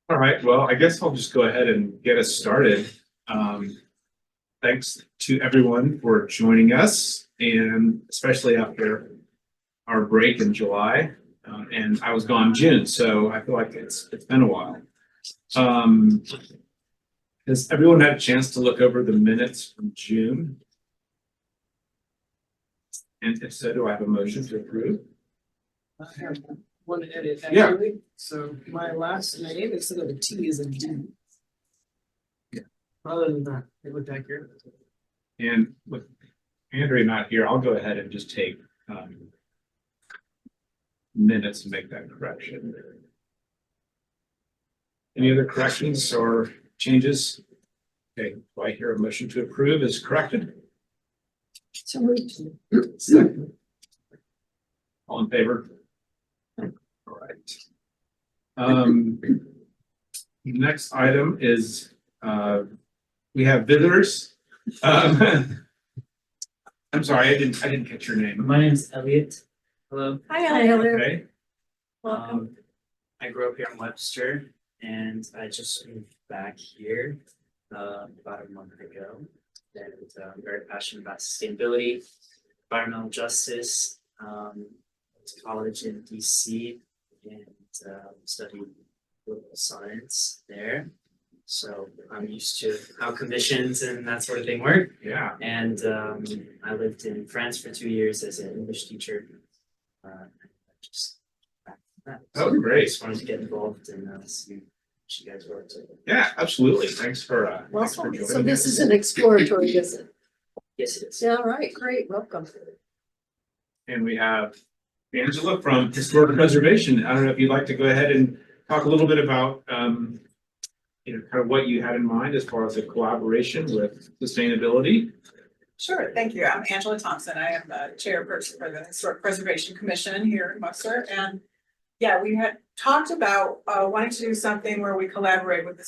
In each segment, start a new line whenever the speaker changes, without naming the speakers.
All right, well, I guess I'll just go ahead and get us started. Um, Thanks to everyone for joining us, and especially after our break in July. And I was gone June, so I feel like it's been a while. Um, has everyone had a chance to look over the minutes from June? And if so, do I have a motion to approve?
I have one edit
Yeah.
actually. So my last name instead of a T is a D.
Yeah.
Other than that, it looked accurate.
And with Andrea not here, I'll go ahead and just take minutes and make that correction. Any other corrections or changes? Okay, do I hear a motion to approve is corrected?
So moved.
Second. All in favor? All right. Next item is, we have visitors. I'm sorry, I didn't catch your name.
My name's Elliot. Hello.
Hi, Elliot.
Okay,
I grew up here in Webster and I just moved back here about a month ago. And I'm very passionate about sustainability, environmental justice. Went to college in DC and studied political science there. So I'm used to how commissions and that sort of thing work.
yeah,
And I lived in France for 2 years as an English teacher. Just
oh, great.
just wanted to get involved and see what you guys were up to.
Yeah, absolutely. Thanks for
Welcome.
joining
So this
us.
is an exploratory visit.
Yes, it is.
Yeah, all right, great, welcome.
And we have Angela from Historic Preservation. I don't know if you'd like to go ahead and talk a little bit about, kind of what you had in mind as far as the collaboration with sustainability.
Sure, thank you. I'm Angela Thompson. I am the chairperson for the Historic Preservation Commission here in Webster. And yeah, we had talked about wanting to do something where we collaborate with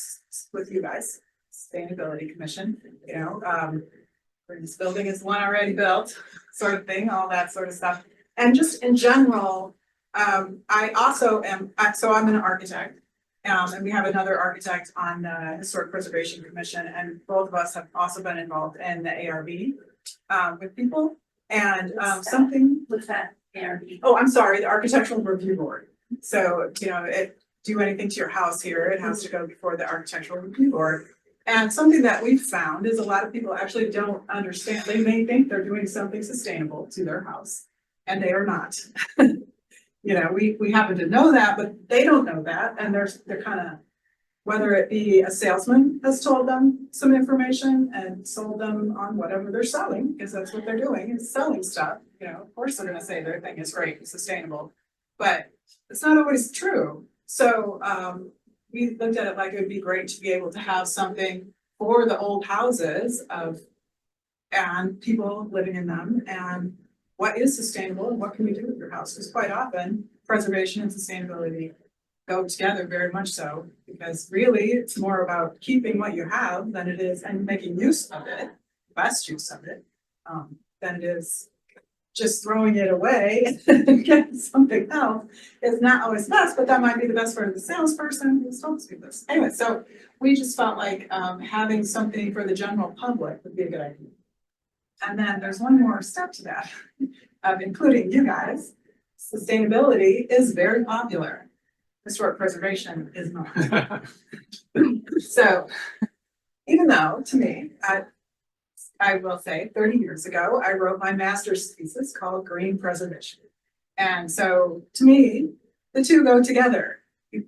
with you guys, Sustainability Commission, where this building is one already built, sort of thing, all that sort of stuff. And just in general, I also am, so I'm an architect. And we have another architect on the Historic Preservation Commission, and both of us have also been involved in the ARB with people. And something.
What's that, ARB?
Oh, I'm sorry, the Architectural Review Board. So, do anything to your house here, it has to go before the Architectural Review Board. And something that we've found is a lot of people actually don't understand. They may think they're doing something sustainable to their house, and they are not. We happen to know that, but they don't know that, and they're kind of, whether it be a salesman has told them some information and sold them on whatever they're selling, because that's what they're doing, is selling stuff. Of course they're gonna say their thing is great and sustainable, but it's not always true. So we looked at it like it would be great to be able to have something for the old houses and people living in them, and what is sustainable and what can we do with your house? Because quite often preservation and sustainability go together very much so, because really it's more about keeping what you have than it is, and making use of it, best use of it, than it is just throwing it away and getting something else. Is not always best, but that might be the best for the salesperson who's supposed to do this. Anyway, so we just felt like having something for the general public would be a good idea. And then there's one more step to that, of including you guys. Sustainability is very popular. Historic preservation is not. So, even though, to me, I will say 30 years ago, I wrote my master's thesis called Green Preservation. And so, to me, the two go together. You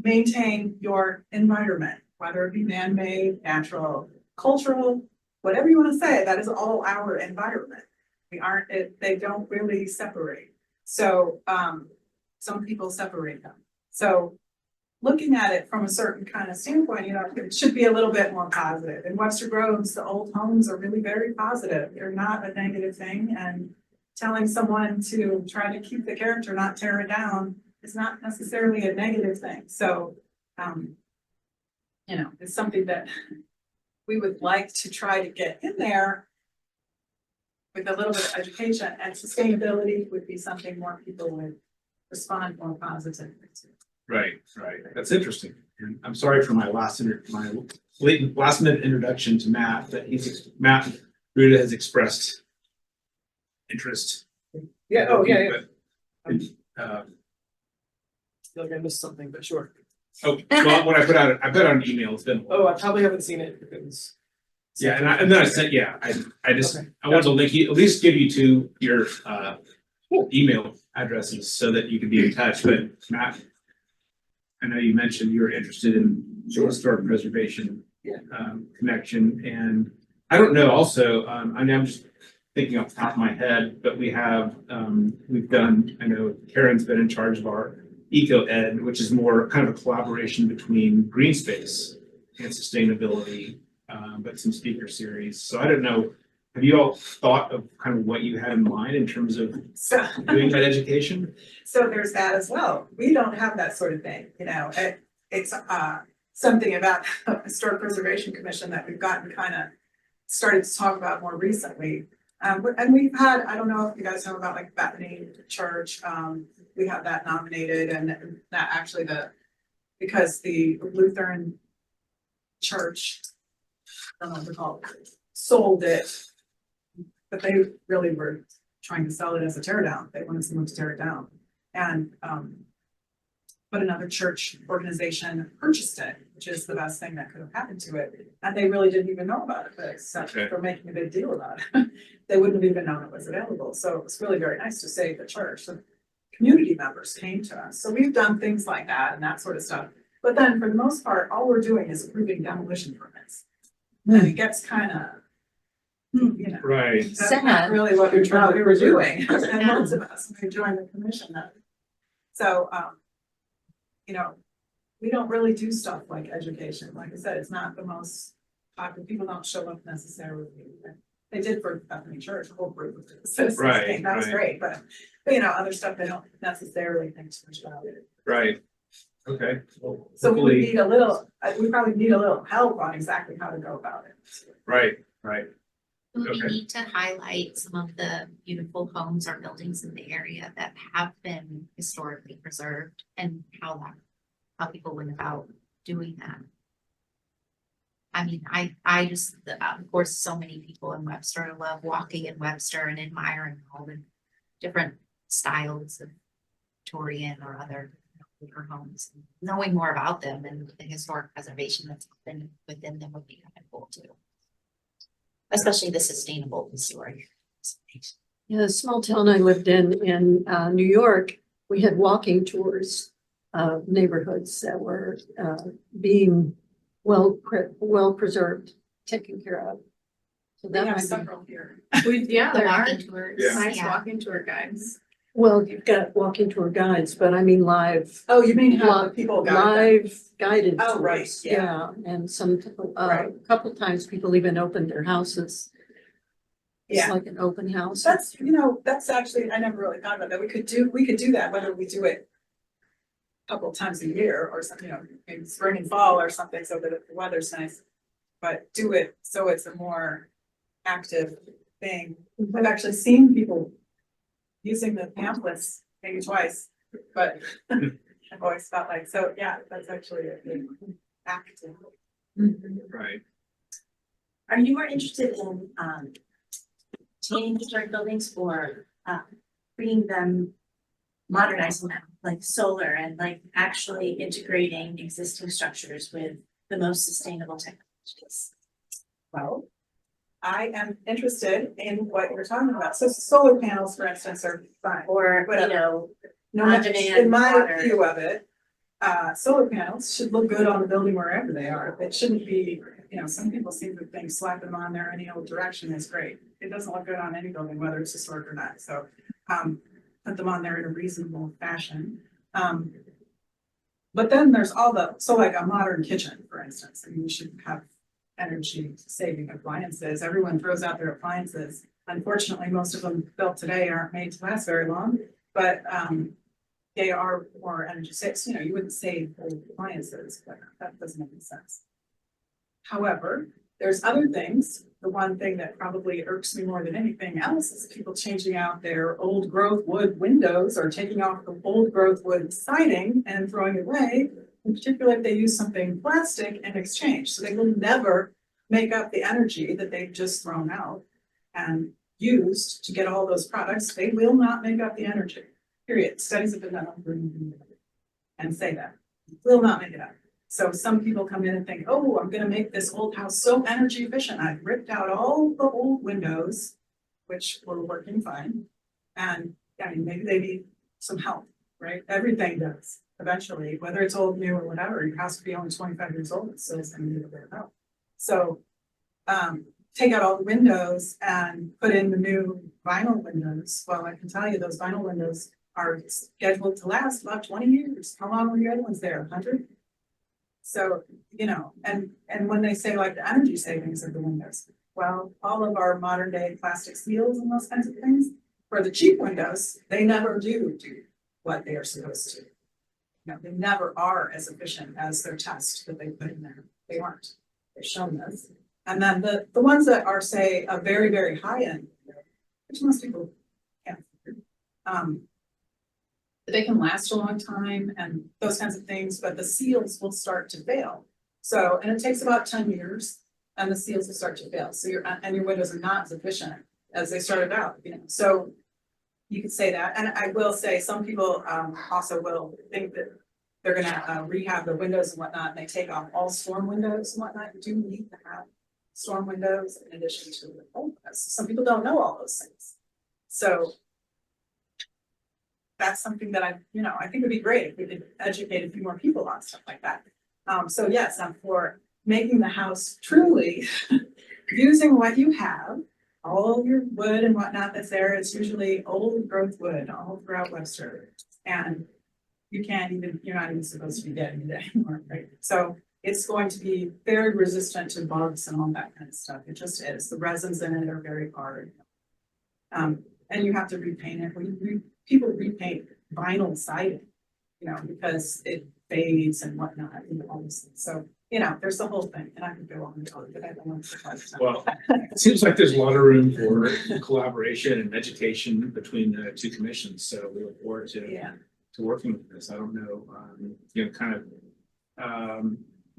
maintain your environment, whether it be man-made, natural, cultural, whatever you want to say, that is all our environment. They don't really separate. So some people separate them. So looking at it from a certain kind of standpoint, it should be a little bit more positive. In Webster Groves, the old homes are really very positive. They're not a negative thing. And telling someone to try to keep the character, not tear it down, is not necessarily a negative thing. So, it's something that we would like to try to get in there with a little bit of education, and sustainability would be something more people would respond more positively to.
Right, right. That's interesting. And I'm sorry for my my last minute introduction to Matt, that Matt Ruda has expressed interest.
Yeah, oh, yeah, yeah.
But,
I feel like I missed something, but sure.
oh, well, when I put out an email, it's been.
Oh, I probably haven't seen it because.
Yeah, and then I said, yeah, I just,
Okay.
I wanted to link you, at least give you to your email addresses so that you can be in touch, but Matt, I know you mentioned you were interested in historic preservation.
Yeah.
Connection, and I don't know, also, I mean, I'm just thinking off the top of my head, but we've done, I know Karen's been in charge of our Eco Ed, which is more kind of a collaboration between green space and sustainability, but some speaker series. So I don't know, have you all thought of kind of what you had in mind in terms of
So,
doing that education?
so there's that as well. We don't have that sort of thing, you know, it's something about the Historic Preservation Commission that we've gotten kind of started to talk about more recently. And we've had, I don't know if you guys know about like Bethany Church, we have that nominated and that actually because the Lutheran Church, I don't know what they're called, sold it. But they really were trying to sell it as a tear down. They wanted someone to tear it down. And, but another church organization purchased it, which is the best thing that could have happened to it. And they really didn't even know about it, but except
Okay.
for making a big deal about it. They wouldn't have even known it was available. So it was really very nice to save the church. So community members came to us. So we've done things like that and that sort of stuff. But then for the most part, all we're doing is approving demolition permits. And it gets kind of, you know.
Right,
That's not really what we were doing, and lots of us, when we joined the commission. So, you know, we don't really do stuff like education. Like I said, it's not the most popular, people don't show up necessarily. They did for Bethany Church, a whole group of citizens
Right,
came, that was
right.
great, but you know, other stuff, they don't necessarily think too much about it.
right. Okay. Well,
So we would
hopefully-
need a little, we probably need a little help on exactly how to go about it.
Right, right.
We
Okay.
need to highlight some of the beautiful homes or buildings in the area that have been historically preserved and how people went about doing that. I mean, I just, of course, so many people in Webster love walking in Webster and admiring all the different styles of Victorian or other older homes. Knowing more about them and the historic preservation that's been within them would be kind of cool too. Especially the sustainable historic.
Yeah, the small town I lived in New York, we had walking tours of neighborhoods that were being well preserved, taken care of. So
We
that
have
might be,
several here.
yeah,
The
there are.
walking tours.
Yeah.
Nice
Yeah.
walking tour guides.
Well, you've got walking tour guides, but I mean live,
Oh, you mean have the people guide them?
live guided
Oh, right,
tours.
yeah.
And some,
Right.
couple times people even opened their houses. It's
Yeah.
like an open house.
That's, you know, that's actually, I never really thought about that. We could do that, whether we do it a couple times a year or something, you know, maybe spring and fall or something, so that if the weather's nice. But do it so it's a more active thing. I've actually seen people using the pamphlets maybe twice, but I've always felt like, so yeah, that's actually a big active.
Right.
Are you more interested in changing historic buildings or bringing them, modernizing them, like solar and like actually integrating existing structures with the most sustainable technologies?
Well, I am interested in what you're talking about. So solar panels, for instance, are fine.
Or, you
Whatever.
know,
No,
on-demand
in my
water.
view of it, solar panels should look good on the building wherever they are. It shouldn't be, you know, some people seem to think slap them on there any old direction is great. It doesn't look good on any building, whether it's historic or not. So, put them on there in a reasonable fashion. But then there's so like a modern kitchen, for instance, I mean, you should have energy saving appliances. Everyone throws out their appliances. Unfortunately, most of them built today aren't made to last very long, but, they are more energy safe. You know, you wouldn't save old appliances, but that doesn't make any sense. However, there's other things. The one thing that probably irks me more than anything else is people changing out their old growth wood windows or taking off the old growth wood siding and throwing it away. In particular, if they use something plastic in exchange, so they will never make up the energy that they've just thrown out and used to get all those products. They will not make up the energy, period. Studies have been done on and say that, will not make it up. So some people come in and think, oh, I'm gonna make this old house so energy efficient. I've ripped out all the old windows, which were working fine. And I mean, maybe they need some help, right? Everything does eventually, whether it's old, new, or whatever. Your house could be only 25 years old, it still is gonna need a bit of help. So take out all the windows and put in the new vinyl windows. Well, I can tell you those vinyl windows are scheduled to last about 20 years. How long were the other ones there? 100? So, you know, and when they say like the energy savings of the windows, well, all of our modern day plastic seals and those kinds of things, for the cheap windows, they never do what they are supposed to. You know, they never are as efficient as their test that they put in there. They aren't. They've shown this. And then the ones that are, say, a very, very high end, which most people can't, they can last a long time and those kinds of things, but the seals will start to fail. So, and it takes about 10 years and the seals will start to fail. So your windows are not as efficient as they started out, you know. So you could say that. And I will say some people also will think that they're gonna rehab the windows and whatnot, and they take off all storm windows and whatnot. You do need to have storm windows in addition to the old ones. Some people don't know all those things. So that's something that I think would be great if we could educate a few more people on stuff like that. So yes, I'm for making the house truly using what you have, all your wood and whatnot that's there. It's usually old growth wood all throughout Webster. And you're not even supposed to be getting it anymore, right? So it's going to be very resistant to bugs and all that kind of stuff. It just is. The resins in it are very hard. And you have to repaint it. People repaint vinyl siding, you know, because it fades and whatnot, and all these things. So, you know, there's the whole thing, and I could go on and on, but I don't want to talk about
Well, it seems like there's a lot of room for collaboration and education between the two commissions, so we look forward to
Yeah.
working with this. I don't know, kind of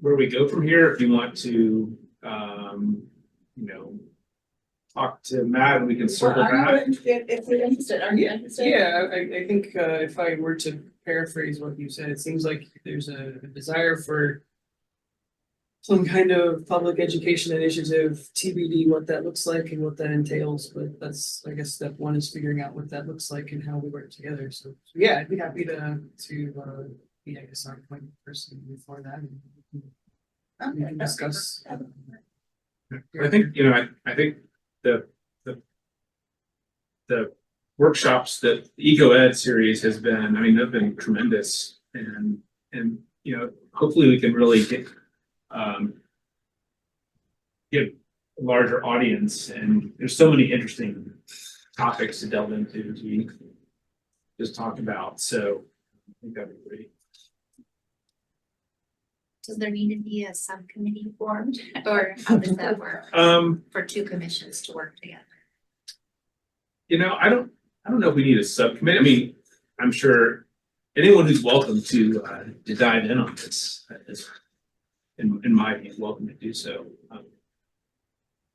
where we go from here. If you want to, talk to Matt and we can circle back.
If you're interested, are you interested?
Yeah, I think if I were to paraphrase what you said, it seems like there's a desire for some kind of public education initiative, TBD, what that looks like and what that entails. But that's, I guess, step one is figuring out what that looks like and how we work together. So yeah, I'd be happy to be, I guess, our point person before that. And we can discuss.
I think, I think the workshops that the Eco Ed series has been, I mean, they've been tremendous and, hopefully we can really get a larger audience, and there's so many interesting topics to delve into to just talk about. So I think that'd be great.
Does there need to be a subcommittee formed, or how does that work for two commissions to work together?
I don't know if we need a subcommittee. I mean, I'm sure anyone who's welcome to dive in on this is, in my view, welcome to do so.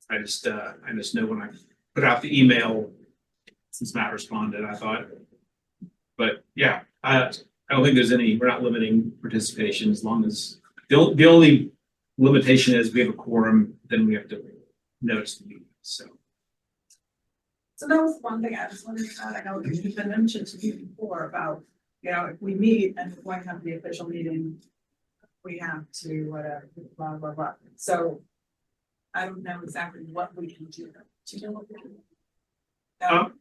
I just know when I put out the email, since Matt responded, I thought, but yeah, I don't think we're not limiting participation as long as the only limitation is we have a quorum, then we have to notice the meeting, so.
So that was one thing I was wondering about. I know it's been mentioned to you before about, if we meet and we're going to have the official meeting, we have to whatever, blah, blah, blah. So I don't know exactly what we can do. Do you know what we can do?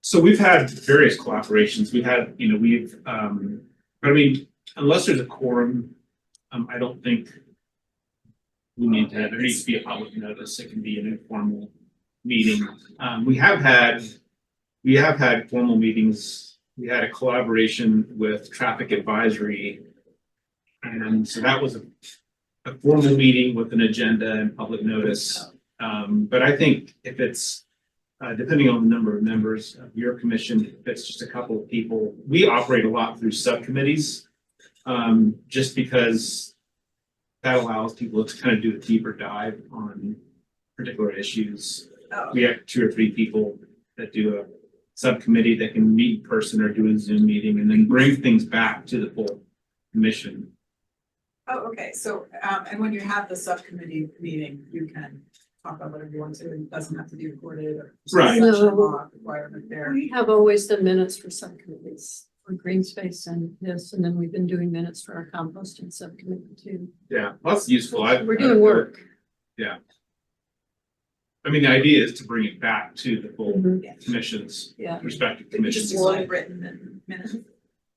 So we've had various collaborations. We've had, but I mean, unless there's a quorum, I don't think we need to, there needs to be a public notice. It can be an informal meeting. We have had formal meetings. We had a collaboration with Traffic Advisory. And so that was a formal meeting with an agenda and public notice. But I think if it's, depending on the number of members of your commission, if it's just a couple of people, we operate a lot through subcommittees. Just because that allows people to kind of do a deeper dive on particular issues.
Oh,
We have 2 or 3 people that do a subcommittee that can meet in person or do a Zoom meeting and then bring things back to the full commission.
oh, okay, so, and when you have the subcommittee meeting, you can talk about whatever you want to, it doesn't have to be recorded or.
Right.
Sunshine law requirement there.
We have always done minutes for subcommittees, for green space and this, and then we've been doing minutes for our composting subcommittee too.
Yeah, well, that's useful.
We're doing work.
I mean, the idea is to bring it back to the full
Mhm.
commissions,
Yeah.
respective
But you just
commissions.
want it written in minutes.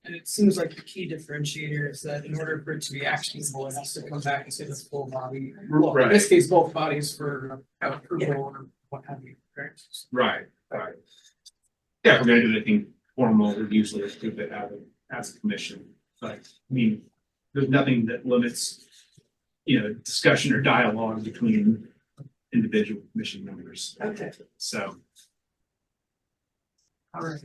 And it seems like the key differentiator is that in order for it to be actionable, it has to come back and say the full body. Well, in
Right.
this case, both bodies for approval or what have you, correct?
Right, right. Yeah, if we're gonna do anything formal, we usually just do it as a commission. But, I mean, there's nothing that limits, discussion or dialogue between individual commission members.
Okay,
So,
all right.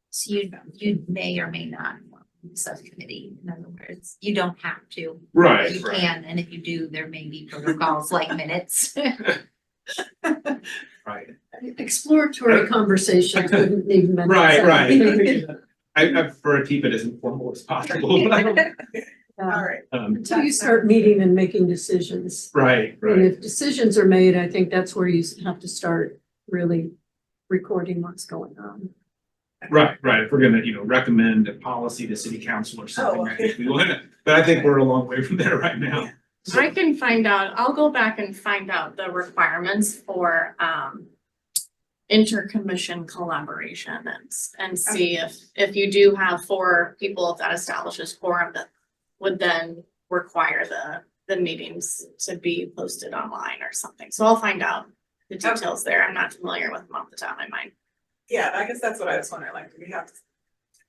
So you may or may not want a subcommittee, in other words, you don't have to.
right,
You
right.
can, and if you do, there may be protocols like minutes.
Right.
Exploratory conversations wouldn't need minutes.
Right, right. I prefer to keep it as informal as possible.
All right,
Until you start meeting and making decisions.
Right,
And
right.
if decisions are made, I think that's where you have to start really recording what's going on.
Right, right. If we're gonna, recommend a policy to city council or something,
Oh,
I think we want to, but I think we're a long way from there right now. So-
I can find out, I'll go back and find out the requirements for intercommission collaboration and see if you do have 4 people, if that establishes quorum, that would then require the meetings to be posted online or something. So I'll find out the details there. I'm not familiar with them off the top of my mind.
yeah, I guess that's what I was wondering, like, do we have to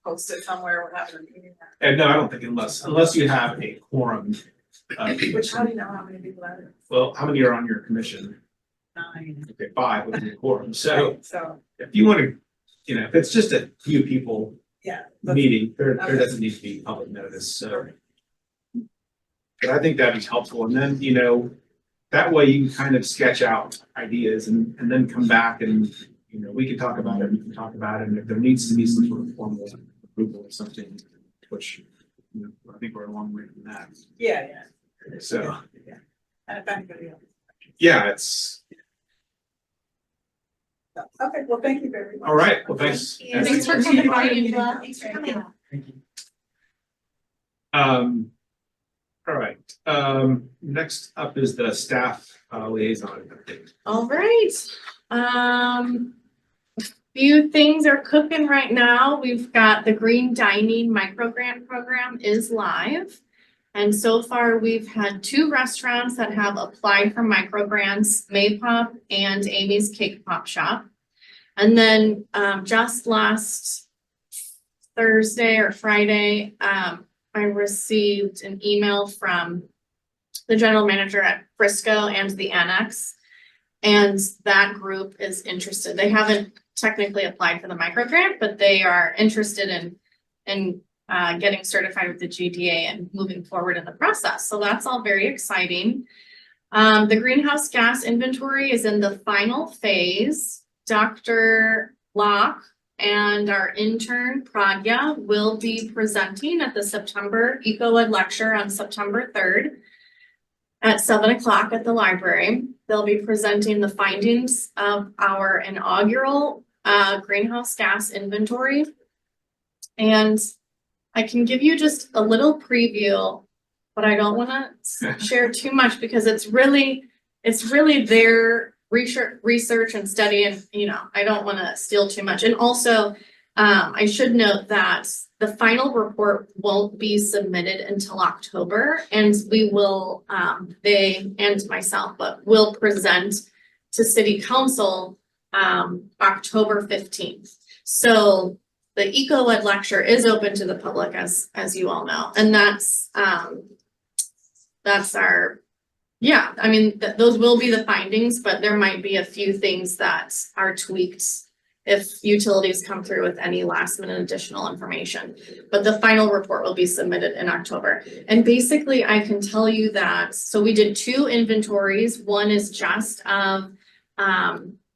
post it somewhere, we're having a meeting?
And no, I don't think unless you have a quorum.
Which, how do you know how many people are there?
Well, how many are on your commission?
9.
Okay, 5 with your quorum. So
Right, so,
if you want to, if it's just a few people
yeah. let's-
meeting, there
Okay.
doesn't need to be public notice, so. But I think that'd be helpful. And then, that way you can kind of sketch out ideas and then come back and, we can talk about it, we can talk about it. And if there needs to be some sort of formal approval or something, which, I think we're a long way from that.
Yeah, yeah.
So,
Yeah. And if anybody else.
yeah, it's,
Okay, well, thank you very much.
all right. Well, thanks.
Thank you.
Thanks for coming by,
Angela.
Angela.
Thanks for coming.
All right, next up is the staff liaison update.
All right, few things are cooking right now. We've got the Green Dining Micro Grant Program is live. And so far, we've had 2 restaurants that have applied for micro grants, Maypop and Amy's Cake Pop Shop. And then, just last Thursday or Friday, I received an email from the general manager at Frisco and the Annex. And that group is interested. They haven't technically applied for the micro grant, but they are interested in getting certified with the GDA and moving forward in the process. So that's all very exciting. The greenhouse gas inventory is in the final phase. Dr. Locke and our intern Pragya will be presenting at the September EcoEd lecture on September 3rd at 7 o'clock at the library. They'll be presenting the findings of our inaugural greenhouse gas inventory. And I can give you just a little preview, but I don't want to share too much because it's really their research and study, and I don't want to steal too much. And also, I should note that the final report won't be submitted until October, and we will, they and myself, but will present to City Council October 15th. So the EcoEd lecture is open to the public, as you all know, and that's that's our, yeah, I mean, those will be the findings, but there might be a few things that are tweaked if utilities come through with any last minute additional information. But the final report will be submitted in October. And basically, I can tell you that, so we did 2 inventories. One is just of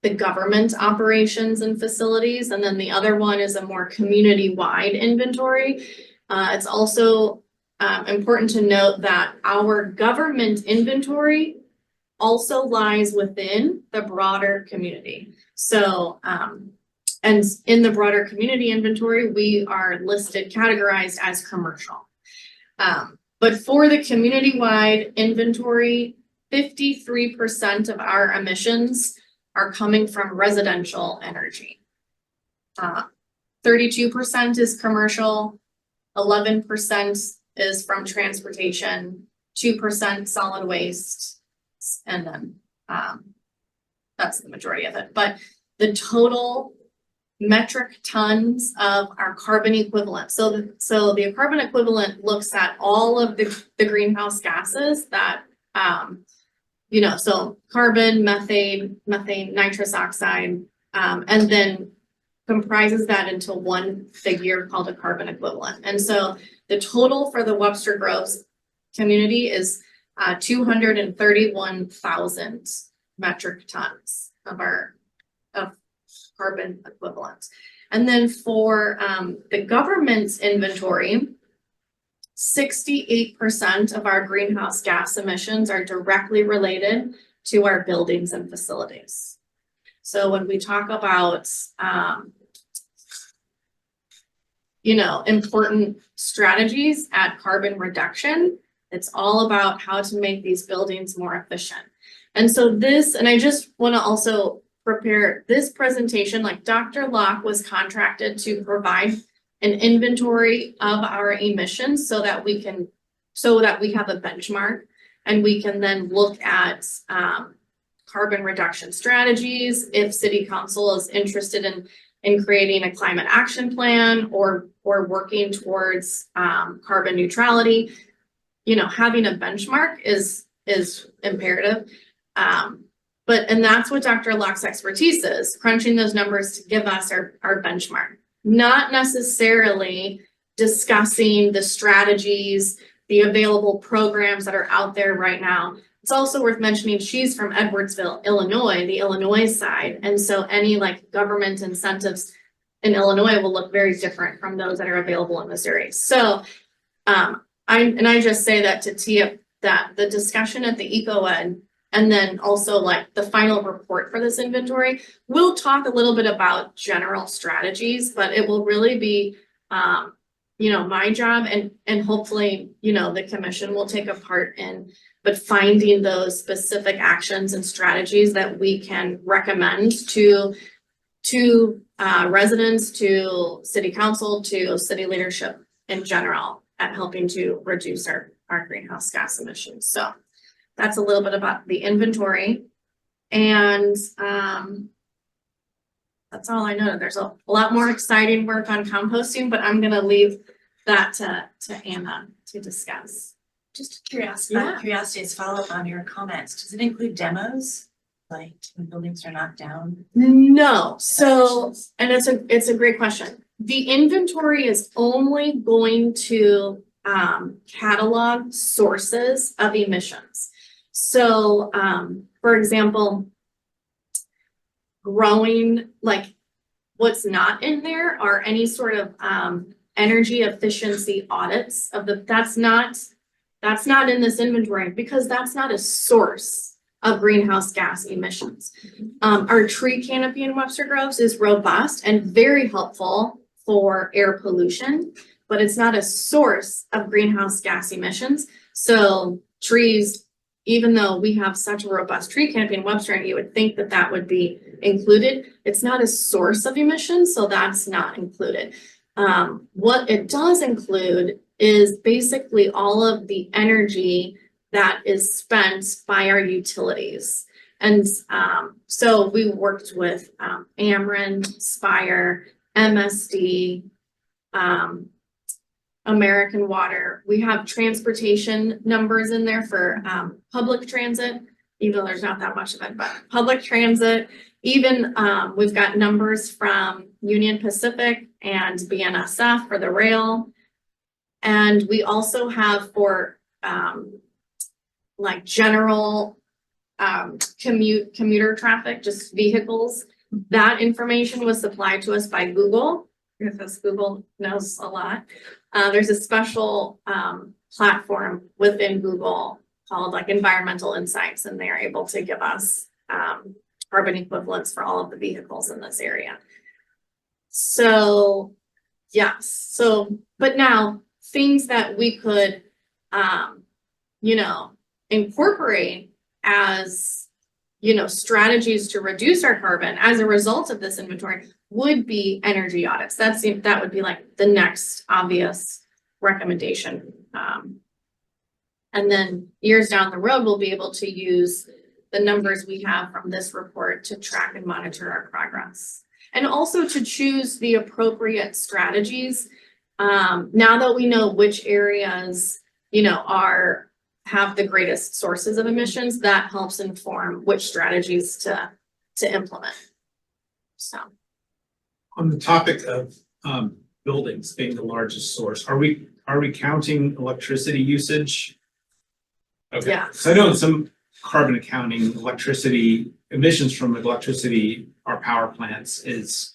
the government operations and facilities, and then the other one is a more community-wide inventory. It's also important to note that our government inventory also lies within the broader community. So, and in the broader community inventory, we are listed, categorized as commercial. But for the community-wide inventory, 53% of our emissions are coming from residential energy. 32% is commercial, 11% is from transportation, 2% solid waste, and then that's the majority of it. But the total metric tons of our carbon equivalent. So the carbon equivalent looks at all of the greenhouse gases that so carbon, methane, nitrous oxide, and then comprises that into one figure called a carbon equivalent. And so the total for the Webster Groves community is 231,000 metric tons of carbon equivalent. And then for the government's inventory, 68% of our greenhouse gas emissions are directly related to our buildings and facilities. So when we talk about important strategies at carbon reduction, it's all about how to make these buildings more efficient. And so and I just want to also prepare this presentation, like Dr. Locke was contracted to provide an inventory of our emissions so that we have a benchmark and we can then look at carbon reduction strategies if city council is interested in creating a climate action plan or working towards carbon neutrality. Having a benchmark is imperative. And that's what Dr. Locke's expertise is, crunching those numbers to give us our benchmark, not necessarily discussing the strategies, the available programs that are out there right now. It's also worth mentioning she's from Edwardsville, Illinois, the Illinois side. And so any government incentives in Illinois will look very different from those that are available in Missouri. So I just say that to tee up that the discussion at the EcoEd and then also the final report for this inventory, we'll talk a little bit about general strategies, but it will really be, my job and hopefully, the commission will take a part in, but finding those specific actions and strategies that we can recommend to residents, to city council, to city leadership in general at helping to reduce our greenhouse gas emissions. So that's a little bit about the inventory. And that's all I know. There's a lot more exciting work on composting, but I'm gonna leave that to Anna to discuss.
Just curiosity,
Yeah.
as follow-up on your comments, does it include demos? Like when buildings are knocked down?
No, so, and it's a great question. The inventory is only going to catalog sources of emissions. So, for example, growing, what's not in there are any sort of energy efficiency audits that's not in this inventory because that's not a source of greenhouse gas emissions. Our tree canopy in Webster Groves is robust and very helpful for air pollution, but it's not a source of greenhouse gas emissions. So trees, even though we have such a robust tree canopy in Webster, and you would think that would be included, it's not a source of emissions, so that's not included. What it does include is basically all of the energy that is spent by our utilities. And so we worked with Ameren, Spire, MSD, American Water. We have transportation numbers in there for public transit, even though there's not that much of it, but public transit. Even we've got numbers from Union Pacific and BNSF for the rail. And we also have for like general commuter traffic, just vehicles. That information was supplied to us by Google, because Google knows a lot. There's a special platform within Google called like Environmental Insights, and they're able to give us carbon equivalents for all of the vehicles in this area. So, yes, so, but now things that we could, you know, incorporate as, you know, strategies to reduce our carbon as a result of this inventory would be energy audits. That would be like the next obvious recommendation. And then years down the road, we'll be able to use the numbers we have from this report to track and monitor our progress. And also to choose the appropriate strategies. Now that we know which areas, you know, have the greatest sources of emissions, that helps inform which strategies to implement. So.
On the topic of buildings being the largest source, are we counting electricity usage? Okay,
Yeah.
so I know in some carbon accounting, electricity emissions from electricity, our power plants is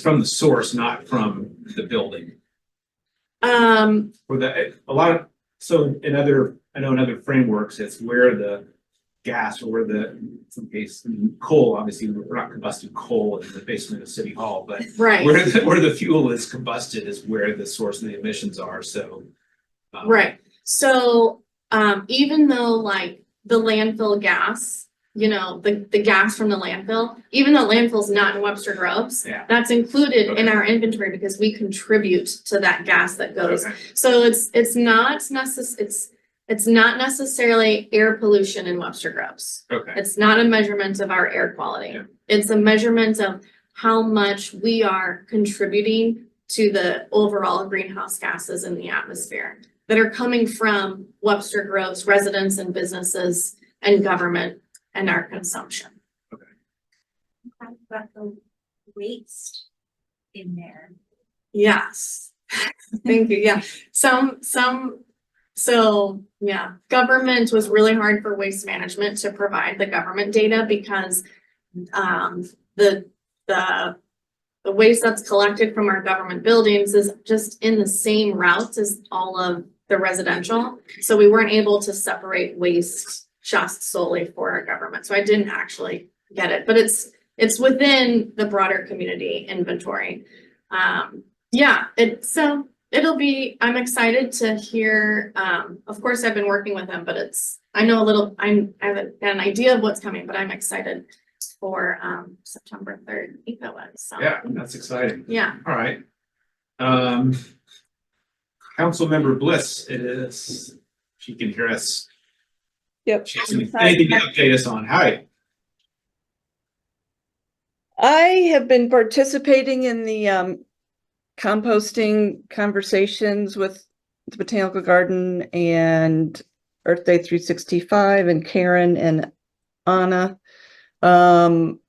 from the source, not from the building. Or I know in other frameworks, it's where the gas or in some case, coal, obviously, we're not combusting coal in the basement of City Hall, but
Right.
where the fuel is combusted is where the source of the emissions are, so.
Right, so, even though like the landfill gas, you know, the gas from the landfill, even though landfill's not in Webster Groves,
Yeah.
that's included in
Okay.
our inventory because we contribute to that gas that goes.
Okay.
So it's not necessarily air pollution in Webster Groves.
Okay,
It's not a measurement of our air quality.
Yeah.
It's a measurement of how much we are contributing to the overall greenhouse gases in the atmosphere that are coming from Webster Groves residents and businesses and government and our consumption.
Talk about the waste in there.
Yes. Thank you. Yeah. So yeah, government was really hard for waste management to provide the government data because the waste that's collected from our government buildings is just in the same routes as all of the residential. So we weren't able to separate waste just solely for our government. So I didn't actually get it, but it's within the broader community inventory. Yeah, I'm excited to hear, of course, I've been working with them, but I have an idea of what's coming, but I'm excited for, September 3rd, I think that was, so.
yeah, that's exciting.
Yeah,
All right. Councilmember Bliss, it is, she can hear us.
Yep.
She has anything to update us on? Hi.
I have been participating in the composting conversations with the Botanical Garden and Earth Day 365 and Karen and Anna. And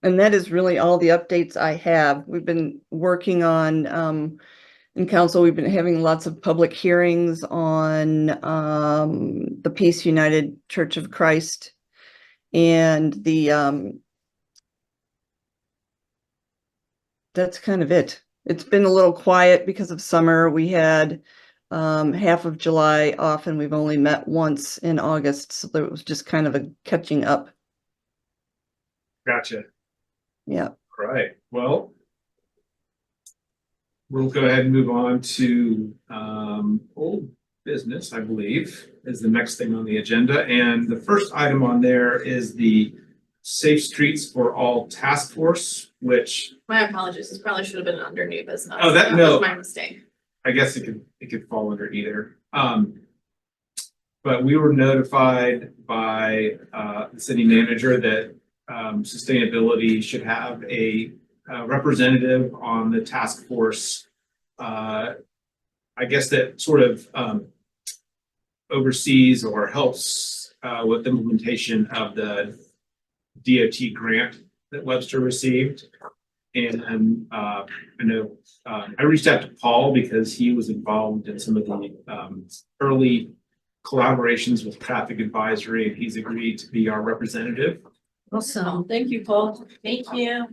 that is really all the updates I have. We've been working on, in council, we've been having lots of public hearings on the Peace United Church of Christ and that's kind of it. It's been a little quiet because of summer. We had half of July off and we've only met once in August. So it was just kind of a catching up.
Gotcha.
Yeah.
All right, well, we'll go ahead and move on to old business, I believe, is the next thing on the agenda. And the first item on there is the Safe Streets for All Task Force, which
my apologies. This probably should have been under new business.
Oh, that-
was
no.
my mistake.
I guess it could fall under either. But we were notified by the city manager that sustainability should have a representative on the task force. I guess that sort of oversees or helps with the implementation of the DOT grant that Webster received. And I know I reached out to Paul because he was involved in some of the early collaborations with traffic advisory, and he's agreed to be our representative.
Awesome. Thank you, Paul.
Thank you.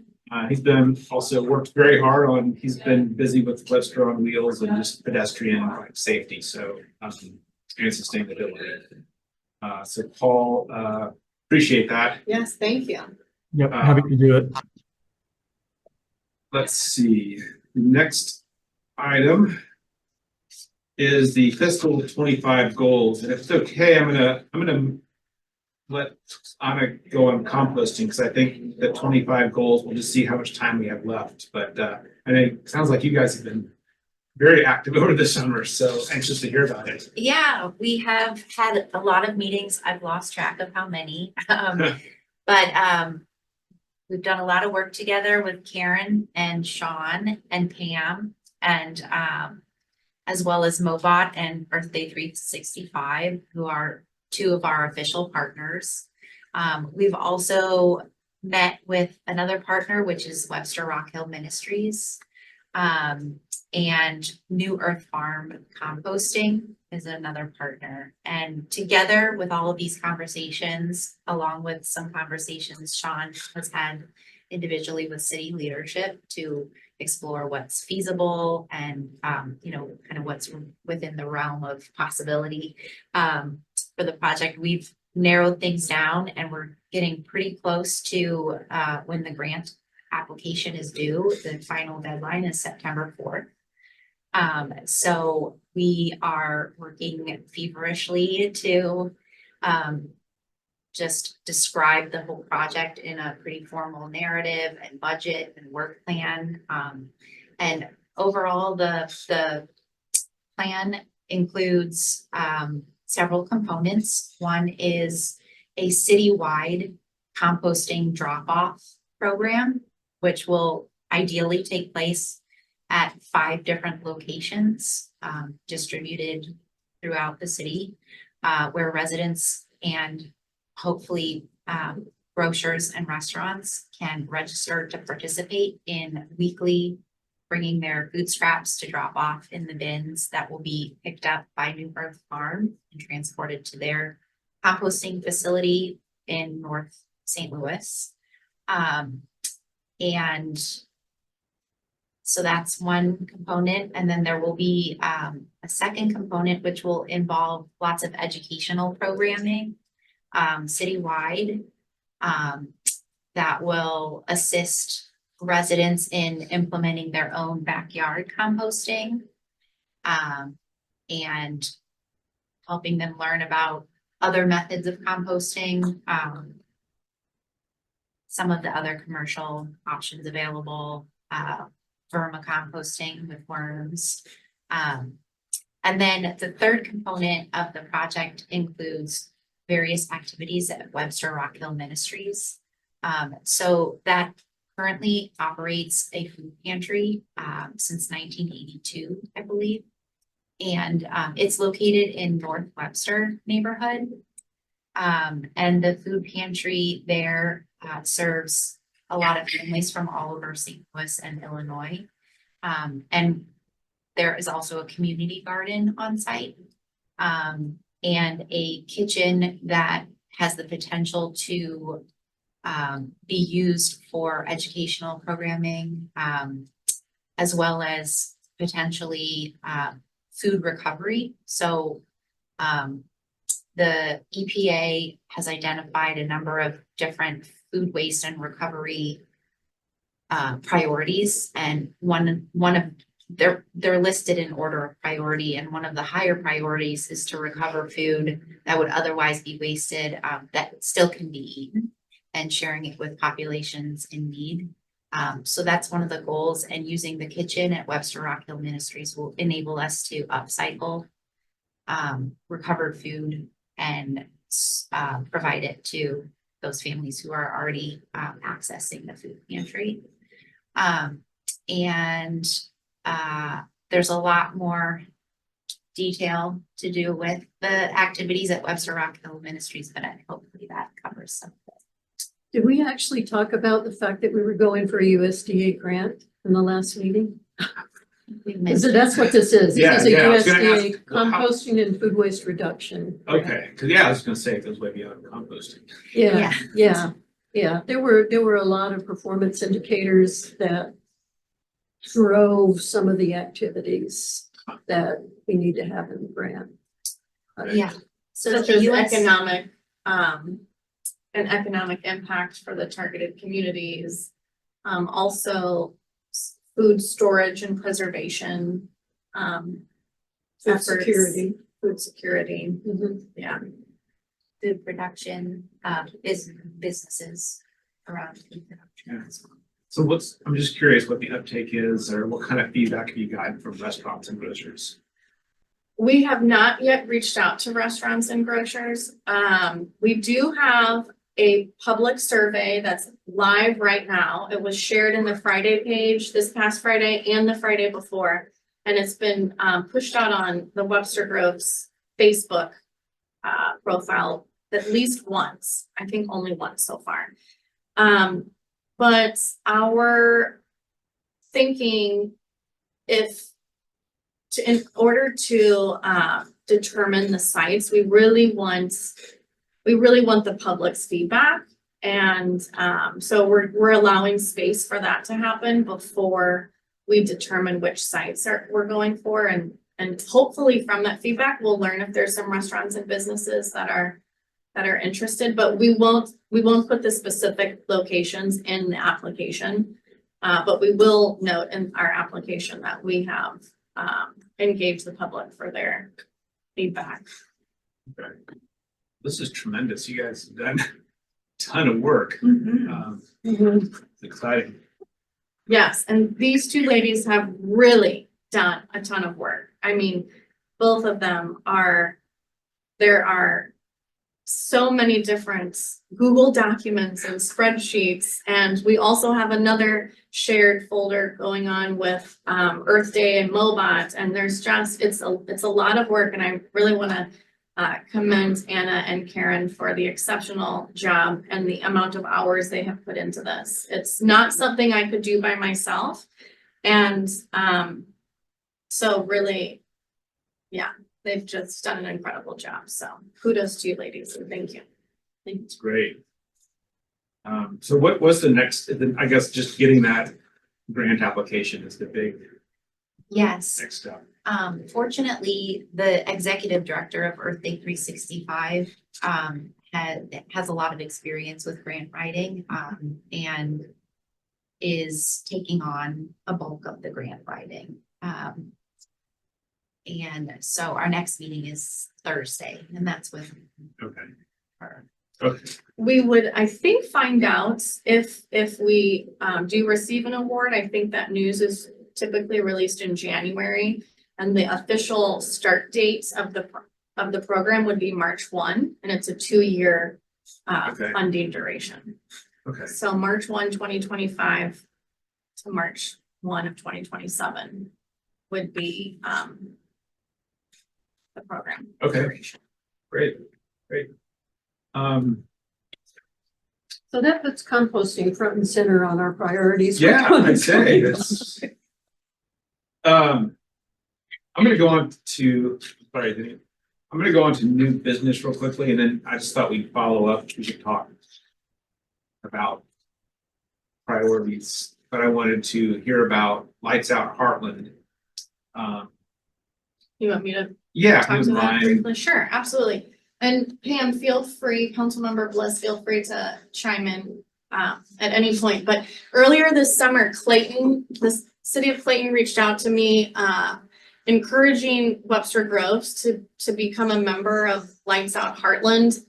He's been also worked very hard on, he's been busy with Webster on Wheels and just pedestrian safety, so and sustainability. So Paul, appreciate that.
Yes, thank you.
Yep, happy to do it.
Let's see, the next item is the fiscal 25 goals, and if it's okay, I'm gonna let Anna go on composting, because I think the 25 goals, we'll just see how much time we have left. But I know it sounds like you guys have been very active over the summer, so anxious to hear about it.
Yeah, we have had a lot of meetings. I've lost track of how many. But we've done a lot of work together with Karen and Sean and Pam and as well as Mobot and Birthday 365, who are two of our official partners. We've also met with another partner, which is Webster Rock Hill Ministries. And New Earth Farm Composting is another partner. And together with all of these conversations, along with some conversations Sean has had individually with city leadership to explore what's feasible and, you know, kind of what's within the realm of possibility for the project, we've narrowed things down and we're getting pretty close to when the grant application is due. The final deadline is September 4th. So we are working feverishly to just describe the whole project in a pretty formal narrative and budget and work plan. And overall, the plan includes several components. One is a citywide composting drop-off program, which will ideally take place at 5 different locations distributed throughout the city, where residents and hopefully grocers and restaurants can register to participate in weekly bringing their food scraps to drop off in the bins that will be picked up by New Earth Farm and transported to their composting facility in North St. Louis. And so that's one component. And then there will be a second component, which will involve lots of educational programming citywide that will assist residents in implementing their own backyard composting and helping them learn about other methods of composting, some of the other commercial options available, vermicomposting with worms. And then the third component of the project includes various activities at Webster Rock Hill Ministries. So that currently operates a food pantry since 1982, I believe. And it's located in North Webster neighborhood. And the food pantry there serves a lot of families from all over St. Louis and Illinois. And there is also a community garden on site and a kitchen that has the potential to be used for educational programming, as well as potentially food recovery. So the EPA has identified a number of different food waste and recovery priorities, and one of they're listed in order of priority, and one of the higher priorities is to recover food that would otherwise be wasted that still can be eaten, and sharing it with populations in need. So that's one of the goals, and using the kitchen at Webster Rock Hill Ministries will enable us to upcycle recovered food and provide it to those families who are already accessing the food pantry. And there's a lot more detail to do with the activities at Webster Rock Hill Ministries, but hopefully that covers some of it.
Did we actually talk about the fact that we were going for a USDA grant in the last meeting?
We missed
So that's what this is.
Yeah,
This is a
yeah, I was gonna
USDA
ask, well, how-
composting and food waste reduction. grant.
Okay, cause yeah, I was gonna say it goes way beyond composting.
Yeah. There were a lot of performance indicators that drove some of the activities that we need to have in the grant.
Yeah. So
Such
the
as
US
economic, an economic impact for the targeted communities. Also food storage and preservation.
Food
efforts,
security.
Food security,
Mhm.
yeah.
food production, businesses around food production as well.
So I'm just curious what the uptake is, or what kind of feedback have you gotten from restaurants and grocers?
We have not yet reached out to restaurants and grocers. We do have a public survey that's live right now. It was shared in the Friday page this past Friday and the Friday before. And it's been pushed out on the Webster Groves Facebook profile at least once. I think only once so far. But our thinking, in order to determine the sites, we really want the public's feedback. And so we're allowing space for that to happen before we determine which sites we're going for. And hopefully from that feedback, we'll learn if there's some restaurants and businesses that are interested, but we won't put the specific locations in the application. But we will note in our application that we have engaged the public for their feedback.
Okay. This is tremendous. You guys have done a ton of work.
Mhm.
It's exciting.
Yes, and these two ladies have really done a ton of work. I mean, both of them there are so many different Google documents and spreadsheets. And we also have another shared folder going on with Earth Day and Mobot. And there's just, it's a lot of work. And I really want to commend Anna and Karen for the exceptional job and the amount of hours they have put into this. It's not something I could do by myself. And so really, yeah, they've just done an incredible job. So kudos to you ladies and thank you.
It's great. So what was the next, I guess just getting that grant application is the big
Yes.
next step.
Fortunately, the executive director of Earth Day 365 has a lot of experience with grant writing and is taking on a bulk of the grant writing. And so our next meeting is Thursday, and that's with
Okay.
her.
Okay.
We would, I think, find out if we do receive an award. I think that news is typically released in January. And the official start date of the program would be March 1, and it's a 2-year
Okay.
funding duration.
Okay.
So March 1, 2025 to March 1 of 2027 would be the program.
Okay. Great.
So that puts composting front and center on our priorities. for
Yeah, I'd say
2025.
that's. I'm gonna go on to, sorry, Denise. I'm gonna go on to new business real quickly, and then I just thought we'd follow up. We should talk about priorities, but I wanted to hear about Lights Out Heartland.
You want me to
Yeah, if you
talk to
wouldn't
that
mind.
briefly? Sure, absolutely. And Pam, feel free, Councilmember Bliss, feel free to chime in at any point. But earlier this summer, the city of Clayton reached out to me, encouraging Webster Groves to become a member of Lights Out Heartland,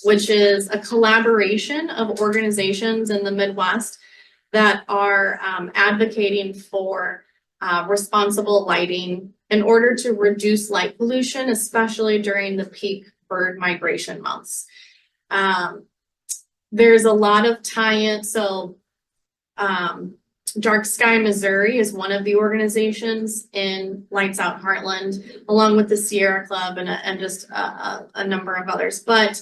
which is a collaboration of organizations in the Midwest that are advocating for responsible lighting in order to reduce light pollution, especially during the peak bird migration months. There's a lot of tie-in, so Dark Sky Missouri is one of the organizations in Lights Out Heartland, along with the Sierra Club and just a number of others. But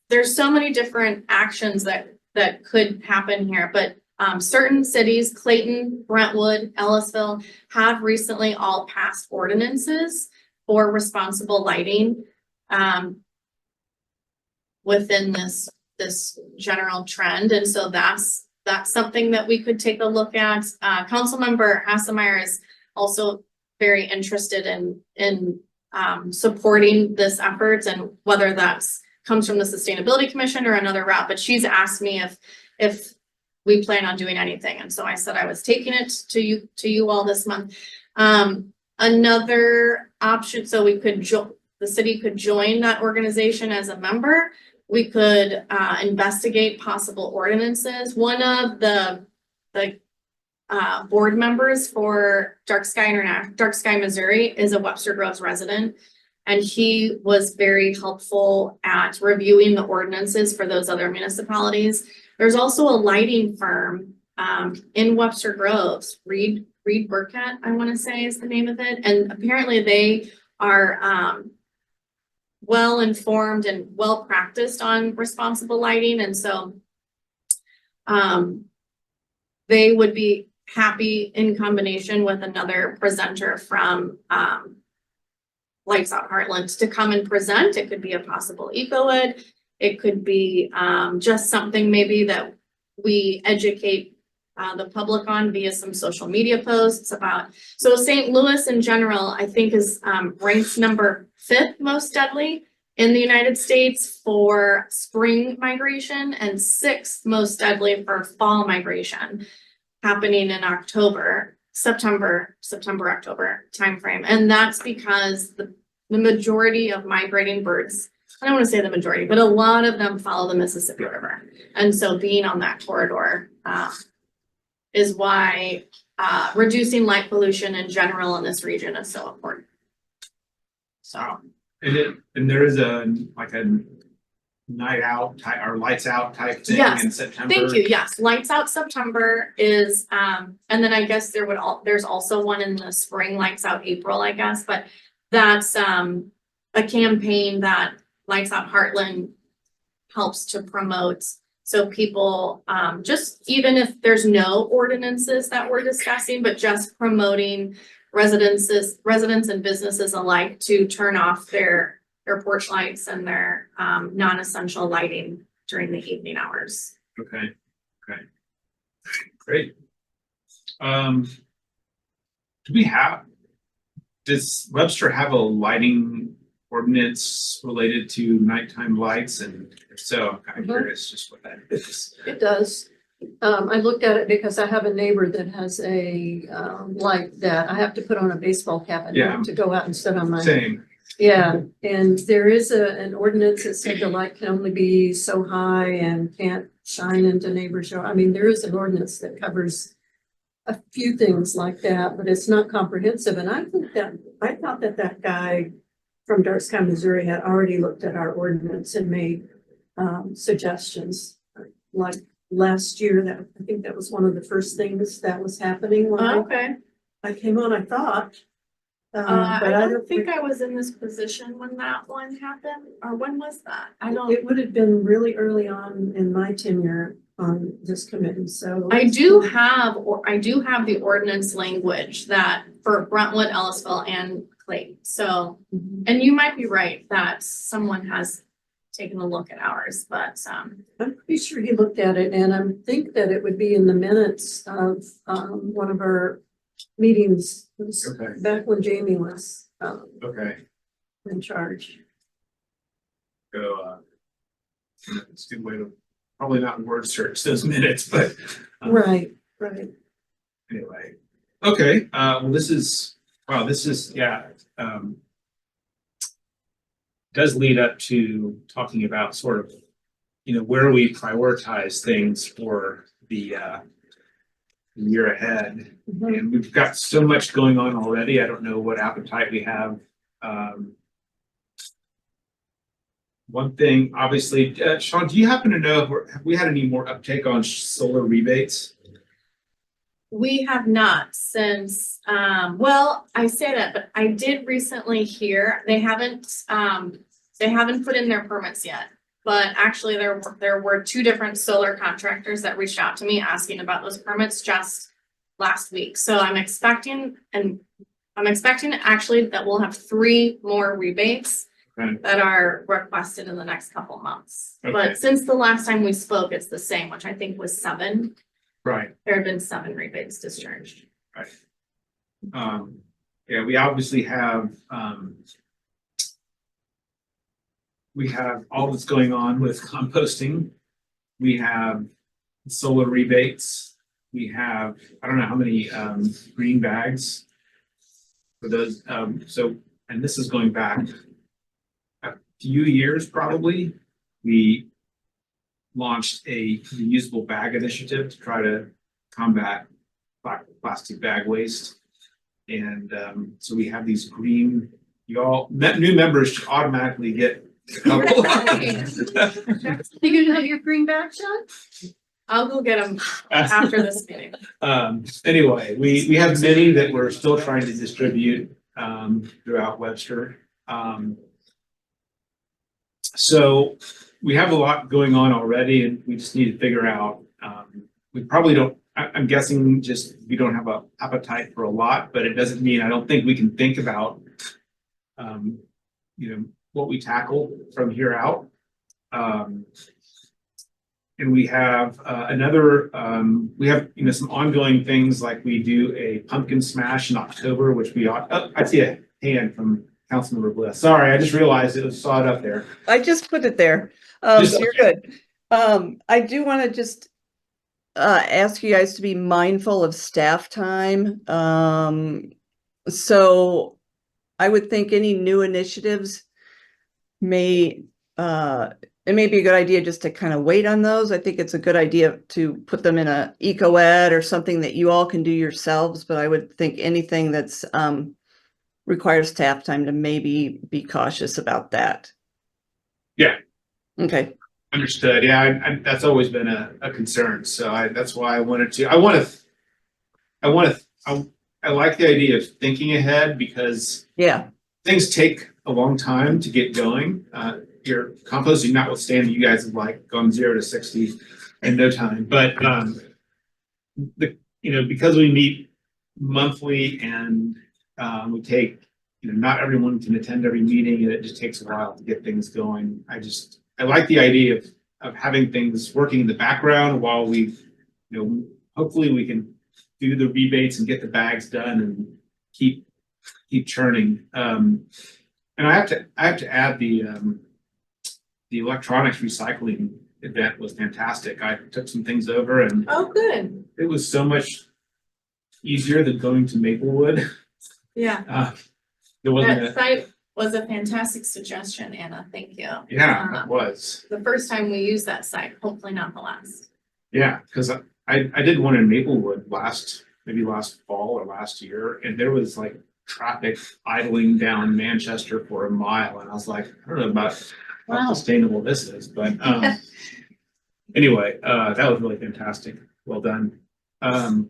there's so many different actions that could happen here, but certain cities, Clayton, Brentwood, Ellisville, have recently all passed ordinances for responsible lighting within this general trend. And so that's something that we could take a look at. Councilmember Hassemeyer is also very interested in supporting this effort, and whether that's comes from the Sustainability Commission or another route, but she's asked me if we plan on doing anything. And so I said I was taking it to you all this month. Another option, so we could the city could join that organization as a member. We could investigate possible ordinances. One of the board members for Dark Sky Missouri is a Webster Groves resident. And he was very helpful at reviewing the ordinances for those other municipalities. There's also a lighting firm in Webster Groves, Reed Burkett, I want to say is the name of it. And apparently they are well informed and well practiced on responsible lighting. And so they would be happy in combination with another presenter from Lights Out Heartland to come and present. It could be a possible eco-ed. It could be just something maybe that we educate the public on via some social media posts about. So St. Louis in general, I think is ranked number 5th most deadly in the United States for spring migration and 6th most deadly for fall migration happening in September, October timeframe. And that's because the majority of migrating birds, I don't want to say the majority, but a lot of them follow the Mississippi River. And so being on that corridor is why reducing light pollution in general in this region is so important. So.
And there is a night out type or lights out type thing
Yes,
in September.
Thank you. Yes, Lights Out September is, and then I guess there's also one in the spring, Lights Out April, I guess, but that's a campaign that Lights Out Heartland helps to promote. So people, just even if there's no ordinances that we're discussing, but just promoting residents and businesses alike to turn off their porch lights and their non-essential lighting during the evening hours.
Okay, great. Does Webster have a lighting ordinance related to nighttime lights? And if so, I'm kind of curious just what that is.
It does. I looked at it because I have a neighbor that has a light that I have to put on a baseball cap at night to go out and sit on my.
Same.
Yeah, and there is an ordinance that said the light can only be so high and can't shine into neighbors' yard. I mean, there is an ordinance that covers a few things like that, but it's not comprehensive. And I thought that guy from Dark Sky, Missouri had already looked at our ordinance and made suggestions. Like last year, I think that was one of the first things that was happening when
Okay.
I came on, I thought. But
I don't think I was in this position when that one happened, or when was that?
It would have been really early on in my tenure on this committee, so.
I do have the ordinance language that for Brentwood, Ellisville and Clayton. So, and you might be right that someone has taken a look at ours, but
I'm pretty sure he looked at it, and I think that it would be in the minutes of one of our meetings. It was
Okay.
back when Jamie was
Okay.
in charge.
So it's a good way to probably not word search those minutes, but
Right.
anyway. Okay, well, this is does lead up to talking about sort of, where we prioritize things for the year ahead. And we've got so much going on already. I don't know what appetite we have one thing, obviously, Sean, do you happen to know if have we had any more uptake on solar rebates?
We have not since, well, I say that, but I did recently hear, they haven't put in their permits yet. But actually, there were two different solar contractors that reached out to me asking about those permits just last week. So I'm expecting actually that we'll have 3 more rebates
Okay.
that are requested in the next couple months.
Okay.
But since the last time we spoke, it's the same, which I think was 7.
Right.
There have been 7 rebates discharged.
Right. Yeah, we obviously have, we have all that's going on with composting. We have solar rebates. We have, I don't know how many, green bags for those. So, and this is going back a few years, probably. We launched a reusable bag initiative to try to combat plastic bag waste. And so we have these green, new members should automatically get a couple.
You have your green bag, Sean?
I'll go get them after this meeting.
Anyway, we have many that we're still trying to distribute throughout Webster. So we have a lot going on already, and we just need to figure out, we probably don't, I'm guessing just we don't have a appetite for a lot, but it doesn't mean I don't think we can think about what we tackle from here out. And we have we have some ongoing things, like we do a pumpkin smash in October, which I see a hand from Councilmember Bliss. Sorry, I just realized saw it up there.
I just put it there. So you're good. I do want to just ask you guys to be mindful of staff time. So I would think any new initiatives it may be a good idea just to kind of wait on those. I think it's a good idea to put them in a eco-ed or something that you all can do yourselves, but I would think anything that's requires staff time to maybe be cautious about that.
Yeah.
Okay.
Understood. Yeah, that's always been a concern. So that's why I wanted to. I like the idea of thinking ahead, because things take a long time to get going. Your composting notwithstanding, you guys have gone 0 to 60 in no time. But because we meet monthly and we take, not everyone can attend every meeting, and it just takes a while to get things going. I like the idea of having things working in the background while we, hopefully we can do the rebates and get the bags done and keep churning. And I have to add the electronics recycling event was fantastic. I took some things over, and
Oh, good.
it was so much easier than going to Maplewood.
Yeah.
There wasn't
That site was a fantastic suggestion, Anna. Thank you.
yeah, it was.
The first time we used that site, hopefully not the last.
Yeah, because I did one in Maplewood maybe last fall or last year, and there was traffic idling down Manchester for a mile, and I was like, I don't know about how sustainable this is, but anyway, that was really fantastic. Well done. But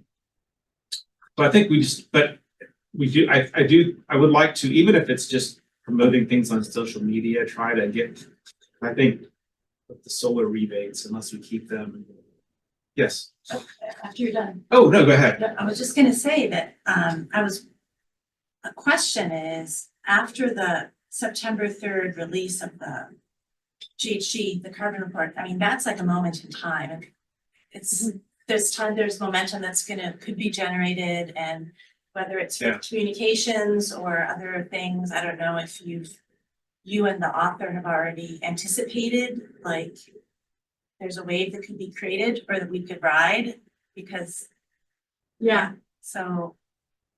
I think I would like to, even if it's just promoting things on social media, try to get, I think, with the solar rebates, unless we keep them. Yes.
After you're done.
Oh, no, go ahead.
I was just gonna say that, a question is, after the September 3rd release of the GHG, the carbon report, I mean, that's like a moment in time. And there's momentum could be generated, and whether it's with communications or other things, I don't know if you and the author have already anticipated, there's a wave that could be created or that we could ride, because so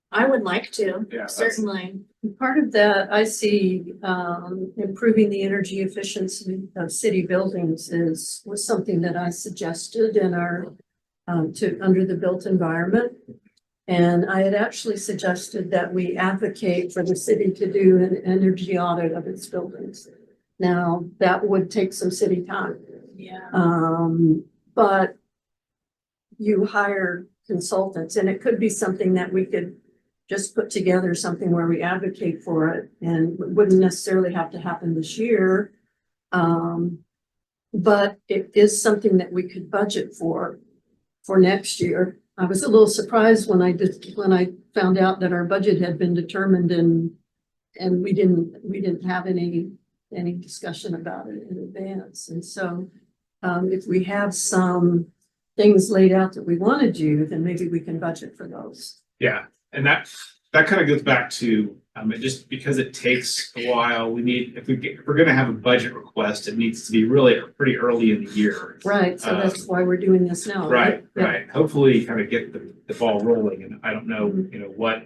I would like to,
Yeah,
certainly.
Part of that, I see, improving the energy efficiency of city buildings was something that I suggested in our, under the built environment. And I had actually suggested that we advocate for the city to do an energy audit of its buildings. Now, that would take some city time.
Yeah.
But you hire consultants, and it could be something that we could just put together, something where we advocate for it, and it wouldn't necessarily have to happen this year. But it is something that we could budget for next year. I was a little surprised when I found out that our budget had been determined and we didn't have any discussion about it in advance. And so, if we have some things laid out that we want to do, then maybe we can budget for those.
Yeah, and that kind of goes back to, it just because it takes a while, if we're gonna have a budget request, it needs to be really pretty early in the year.
Right, so that's why we're doing this now.
Right,
Yeah.
right. Hopefully kind of get the ball rolling, and I don't know,
Mhm.
you know, what,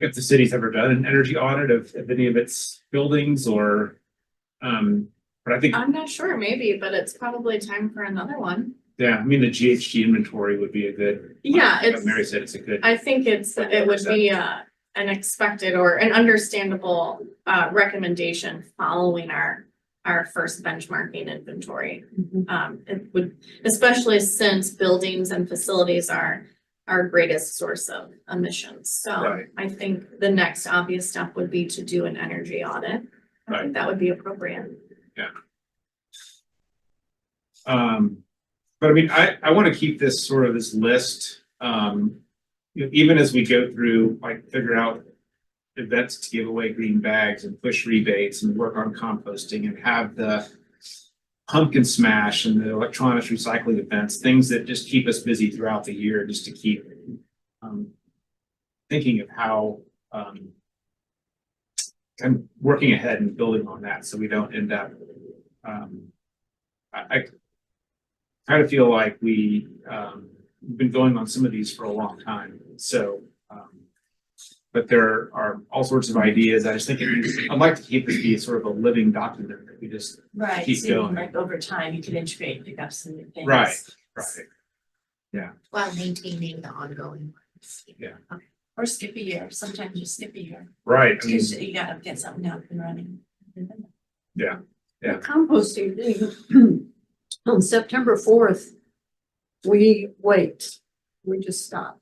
if the city's ever done an energy audit of any of its buildings or, but I think,
I'm not sure, maybe, but it's probably time for another one.
yeah, I mean, the GHG inventory would be a good.
Yeah,
like
it's-
Mary said, it's a good.
I think it would be an expected or an understandable recommendation following our first benchmarking inventory.
Mhm.
It would, especially since buildings and facilities are our greatest source of emissions. So
Right.
I think the next obvious step would be to do an energy audit. I
Right.
think that would be appropriate.
But I mean, I want to keep this sort of this list, you know, even as we go through, like figure out events to give away green bags and push rebates and work on composting and have the pumpkin smash and the electronics recycling events, things that just keep us busy throughout the year, just to keep thinking of how kind of working ahead and building on that so we don't end up I kind of feel like we've been going on some of these for a long time, so but there are all sorts of ideas. I just think I'd like to keep this be sort of a living document that we just
Right,
keep
so
going.
like over time, you can integrate, pick up some new things.
Right.
While maintaining the ongoing ones.
Or skip a year, sometimes you skip a year,
Right. I mean,
because you gotta get something up and running.
yeah.
The composting thing, on September 4th, we wait, we just stop.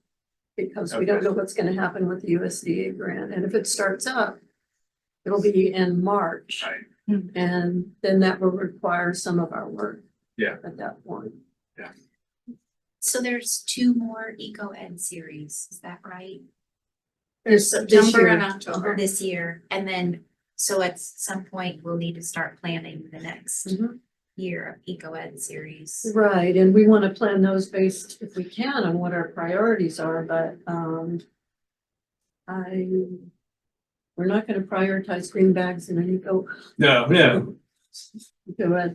Because we don't
Okay.
know what's gonna happen with the USDA grant, and if it starts up, it'll be in March.
Right.
And then that will require some of our work.
Yeah.
At that point.
So there's 2 more Eco Ed series, is that right?
There's this
September
year.
and October.
This year, and then, so at some point, we'll need to start planning the next
Mhm.
year of Eco Ed series.
Right, and we want to plan those based, if we can, on what our priorities are, but, we're not gonna prioritize green bags in an eco ed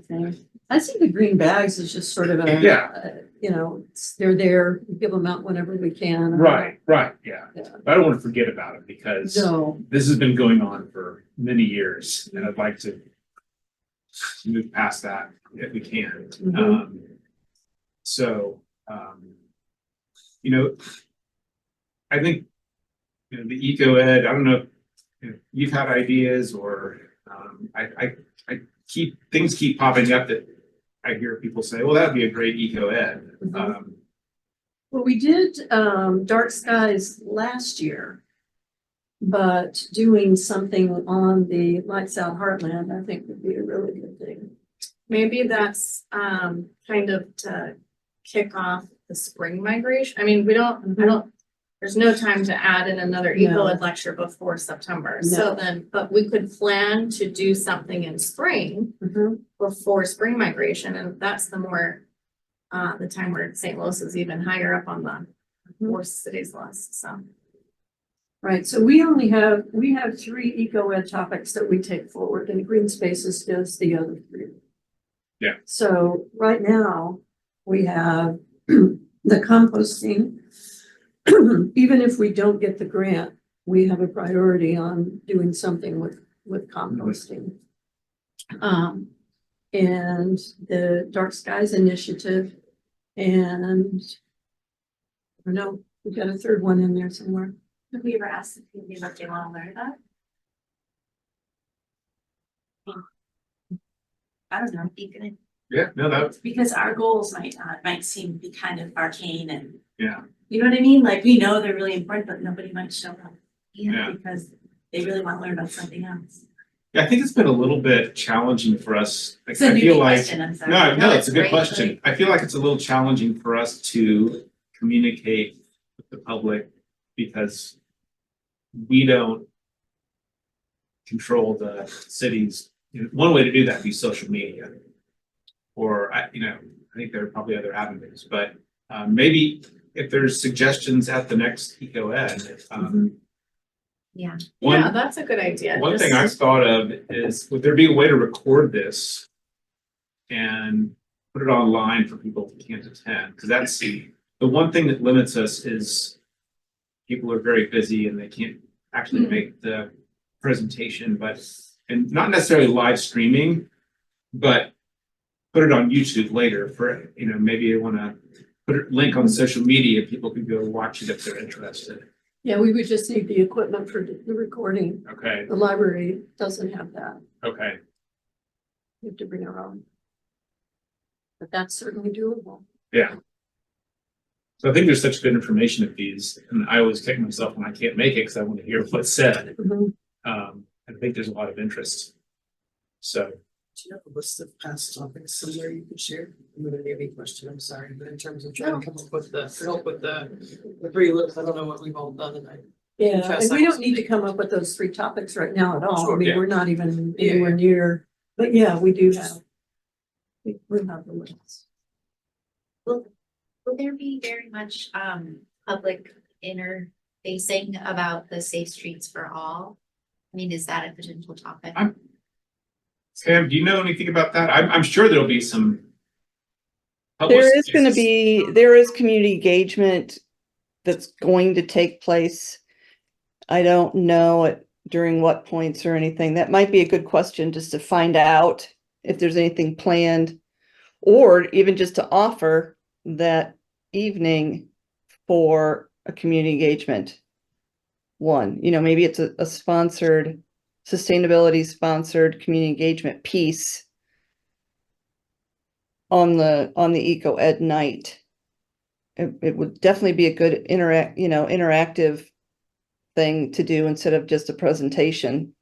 thing. I see the green bags as just sort of a,
Yeah.
you know, they're there, we give them out whenever we can.
Right, yeah.
Yeah.
I don't want to forget about it because
No,
this has been going on for many years, and I'd like to move past that if we can.
Mhm.
So, you know, I think, you know, the eco ed, I don't know if you've had ideas or, things keep popping up that I hear people say, well, that'd be a great eco ed.
Mhm. well, we did, dark skies last year. But doing something on the Lights Out Heartland, I think would be a really good thing.
Maybe that's kind of to kick off the spring migration. I mean, there's no time to add in another Eco
No.
Ed lecture before September. So
No.
then, but we could plan to do something in spring before spring migration, and that's the time where St. Louis is even higher up on the worst cities list, so.
Right, so we have 3 eco ed topics that we take forward, and Green Spaces does the other 3.
Yeah.
So right now, we have the composting. Even if we don't get the grant, we have a priority on doing something with composting. And the Dark Skies Initiative, and I don't know, we've got a 3rd one in there somewhere.
Have we ever asked the community what they wanna learn about? I don't know, be good,
Yeah, no, that,
because our goals might seem to be kind of arcane and,
yeah,
you know what I mean? Like, we know they're really important, but nobody might show up.
Yeah.
Because they really want to learn about something else.
yeah, I think it's been a little bit challenging for us. Like,
It's a
I
new
feel like,
question, I'm sorry.
no, it's a good
great,
question.
like-
I feel like it's a little challenging for us to communicate with the public because we don't control the city's, one way to do that would be social media. Or, I think there are probably other avenues, but maybe if there's suggestions at the next eco ed.
Yeah.
One-
Yeah, that's a good idea.
One thing
Just-
I've thought of is, would there be a way to record this and put it online for people who can't attend? Because that's the one thing that limits us is people are very busy and they can't actually make the presentation, and not necessarily live streaming, but put it on YouTube later for, maybe they want to put a link on social media. People can go watch it if they're interested.
Yeah, we would just need the equipment for the recording.
Okay,
The library doesn't have that.
okay.
We have to bring our own. But that's certainly doable.
Yeah. So I think there's such good information at these, and I always kick myself when I can't make it because I want to hear what's said.
Mhm.
I think there's a lot of interest. So,
Do you have a list of past topics somewhere you could share? I'm gonna give you a question, I'm sorry, but in terms of trying to come up with help with the three lists, I don't know what we've all done tonight.
Yeah,
Confess
and we
I
don't need to come up with those 3 topics right now at all. I
Sure,
mean,
yeah.
we're not even
Yeah,
anywhere near, but yeah, we do have. We have the list.
Will there be very much public interfacing about the safe streets for all? I mean, is that a potential topic?
Sam, do you know anything about that? I'm sure there'll be some.
There is going to be, there is community engagement that's going to take place. I don't know during what points or anything. That might be a good question just to find out if there's anything planned, or even just to offer that evening for a community engagement. One, maybe it's a sponsored, sustainability sponsored community engagement piece on the eco ed night. It would definitely be a good interactive thing to do instead of just a presentation.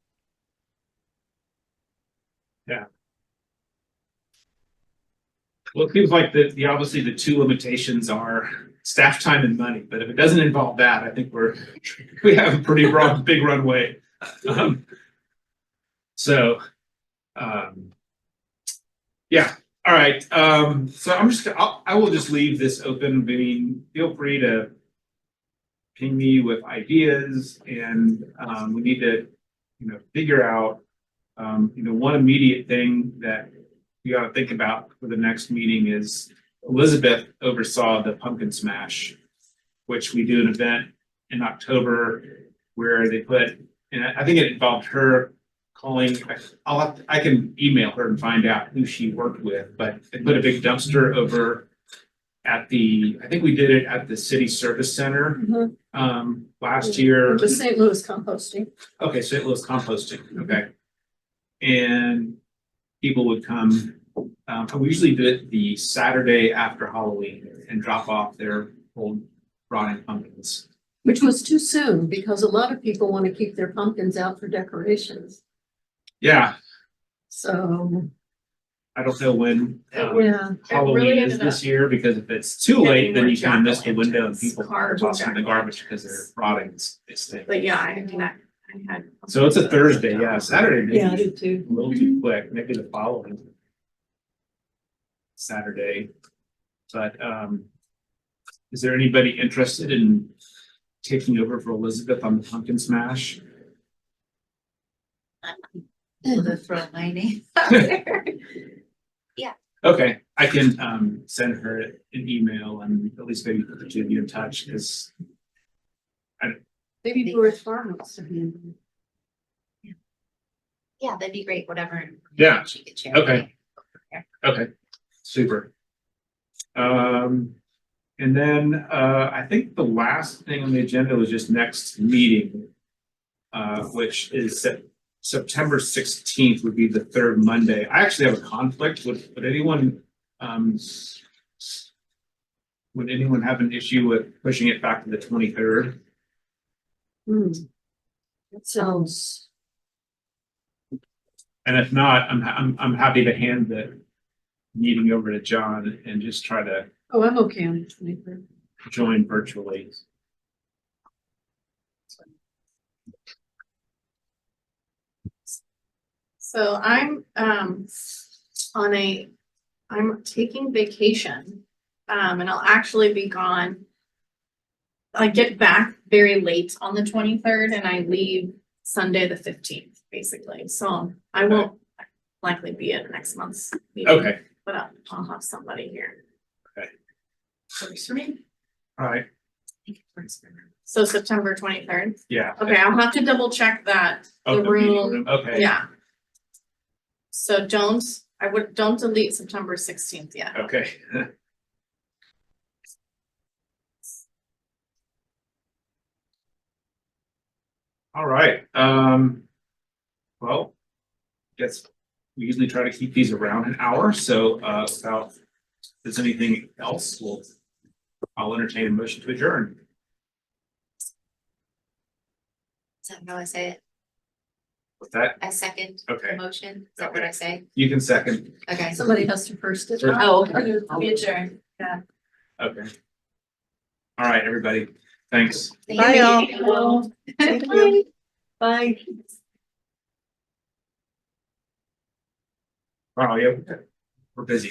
Well, it seems like obviously the 2 limitations are staff time and money, but if it doesn't involve that, I think we have a pretty big runway. Yeah, all right. So I will just leave this open. I mean, feel free to ping me with ideas, and we need to, figure out, one immediate thing that we got to think about for the next meeting is Elizabeth oversaw the Pumpkin Smash, which we do an event in October where they put, and I think it involved her calling, I can email her and find out who she worked with, but they put a big dumpster over at I think we did it at the City Service Center last year.
The St. Louis composting.
Okay, St. Louis composting, okay. And people would come, we usually do it the Saturday after Halloween and drop off their old rotting pumpkins.
Which was too soon because a lot of people want to keep their pumpkins out for decorations.
Yeah,
So,
I don't know when
yeah,
Halloween
really
is
ended
this
up
year, because if it's too late, then you kind of miss the window and
jack-o'-lanterns,
people
carved
toss them in the garbage
jack-o'-lanterns.
because they're rotting. It's thick.
But yeah, I mean, I had.
So it's a Thursday, yeah, Saturday
yeah, I
maybe
did too.
a little too quick, maybe the following Saturday. But is there anybody interested in taking over for Elizabeth on the Pumpkin Smash?
To throw my name out there.
Okay, I can send her an email and at least maybe put the 2 of you in touch, because
Maybe Forest Farm wants to be in.
Yeah, that'd be great, whatever.
Yeah,
She could share.
okay. Okay, super. And then I think the last thing on the agenda was just next meeting, which is September 16th would be the third Monday. I actually have a conflict. Would anyone, would anyone have an issue with pushing it back to the 23rd?
Hmm. That sounds,
And if not, I'm happy to hand the meeting over to John and just try to
oh, I'm okay on the 23rd.
join virtually.
So I'm taking vacation, and I'll actually be gone. I get back very late on the 23rd and I leave Sunday the 15th, basically, so I won't likely be at next month's meeting.
Okay,
But I'll have somebody here.
Works for me.
all right,
So September 23rd.
yeah.
Okay, I'll have to double check that,
Oh,
the
the meeting
room,
Okay.
yeah. So don't delete September 16th yet.
Okay. All right, well, guess we usually try to keep these around an hour, so, without, if there's anything else, I'll entertain a motion to adjourn.
Is that how I say it?
With that,
I second the
okay,
motion. Is that what I say?
you can second.
Okay.
Somebody has to first it.
First.
Oh,
We adjourn. Yeah.
Okay. All right, everybody, thanks.
thank
Bye,
you.
y'all. Thank you.
Bye.
Wow, yeah, we're busy.